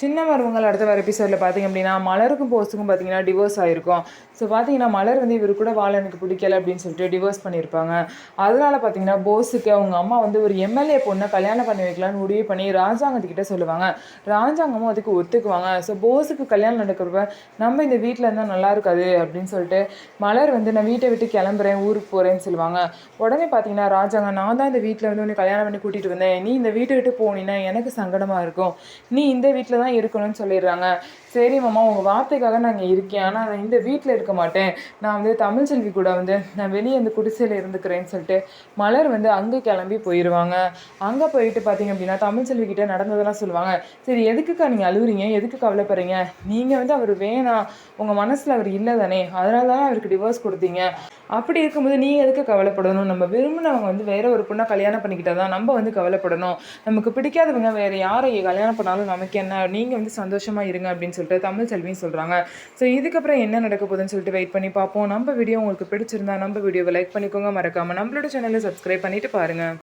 சின்ன மருமகள் அடுத்த வர எபிசோடில் பார்த்தீங்க அப்படின்னா மலருக்கும் போஸுக்கும் பார்த்தீங்கன்னா டிவோர்ஸ் ஆகிருக்கும். ஸோ பார்த்தீங்கன்னா மலர் வந்து இவர் கூட வாழ எனக்கு பிடிக்கல அப்படின்னு சொல்லிட்டு டிவோர்ஸ் பண்ணியிருப்பாங்க. அதனால பார்த்தீங்கன்னா போஸுக்கு அவங்க அம்மா வந்து ஒரு எம்எல்ஏ பொண்ணை கல்யாணம் பண்ணி வைக்கலான்னு முடிவு பண்ணி ராஜாங்கத்துக்கிட்ட சொல்லுவாங்க. ராஜாங்கமும் அதுக்கு ஒத்துக்குவாங்க. ஸோ போஸுக்கு கல்யாணம் நடக்கிறப்ப நம்ம இந்த வீட்டில் இருந்தால் நல்லா இருக்காது அப்படின்னு சொல்லிட்டு மலர் வந்து நான் வீட்டை விட்டு கிளம்புறேன், ஊருக்கு போகிறேன்னு சொல்லுவாங்க. உடனே பார்த்தீங்கன்னா ராஜாங்க, நான் தான் இந்த வீட்டில் வந்து உன்னை கல்யாணம் பண்ணி கூட்டிகிட்டு வந்தேன், நீ இந்த வீட்டை விட்டு போனீன்னா எனக்கு சங்கடமாக இருக்கும், நீ இந்த வீட்டில் தான் இருக்கணும்னு சொல்லிடுறாங்க. சரி மாமா, உங்கள் வார்த்தைக்காக நான் இங்கே இருக்கேன், ஆனால் நான் இந்த வீட்டில் இருக்க மாட்டேன், நான் வந்து தமிழ்ச்செல்வி கூட வந்து நான் வெளியே இந்த குடிசையில் இருந்துக்கிறேன்னு சொல்லிட்டு மலர் வந்து அங்கே கிளம்பி போயிடுவாங்க. அங்கே போயிட்டு பார்த்தீங்க அப்படின்னா தமிழ்ச்செல்வி கிட்டே நடந்ததெல்லாம் சொல்லுவாங்க. சரி, எதுக்குக்கா நீங்கள் அழுவுறீங்க, எதுக்கு கவலைப்படுறீங்க, நீங்கள் வந்து அவர் வேணாம், உங்கள் மனசில் அவர் இல்லை தானே, அதனால தான் அவருக்கு டிவோர்ஸ் கொடுத்தீங்க, அப்படி இருக்கும்போது நீங்கள் எதுக்கு கவலைப்படணும், நம்ம விரும்பினவங்க வந்து வேற ஒரு பொண்ணை கல்யாணம் பண்ணிக்கிட்டா தான் நம்ம வந்து கவலைப்படணும், நமக்கு பிடிக்காதவங்க வேறு யாரை கல்யாணம் பண்ணாலும் நமக்கு என்ன, நீங்கள் வந்து சந்தோஷமாக இருங்க அப்படின்னு சொல்லிட்டு தமிழ்ச்செல்வியும் சொல்கிறாங்க. ஸோ இதுக்கப்புறம் என்ன நடக்க போகுதுன்னு சொல்லிட்டு வெயிட் பண்ணி பார்ப்போம். நம்ம வீடியோ உங்களுக்கு பிடிச்சிருந்தா நம்ம வீடியோவை லைக் பண்ணிக்கோங்க, மறக்காமல் நம்மளோட சேனலை சப்ஸ்கிரைப் பண்ணிட்டு பாருங்கள்.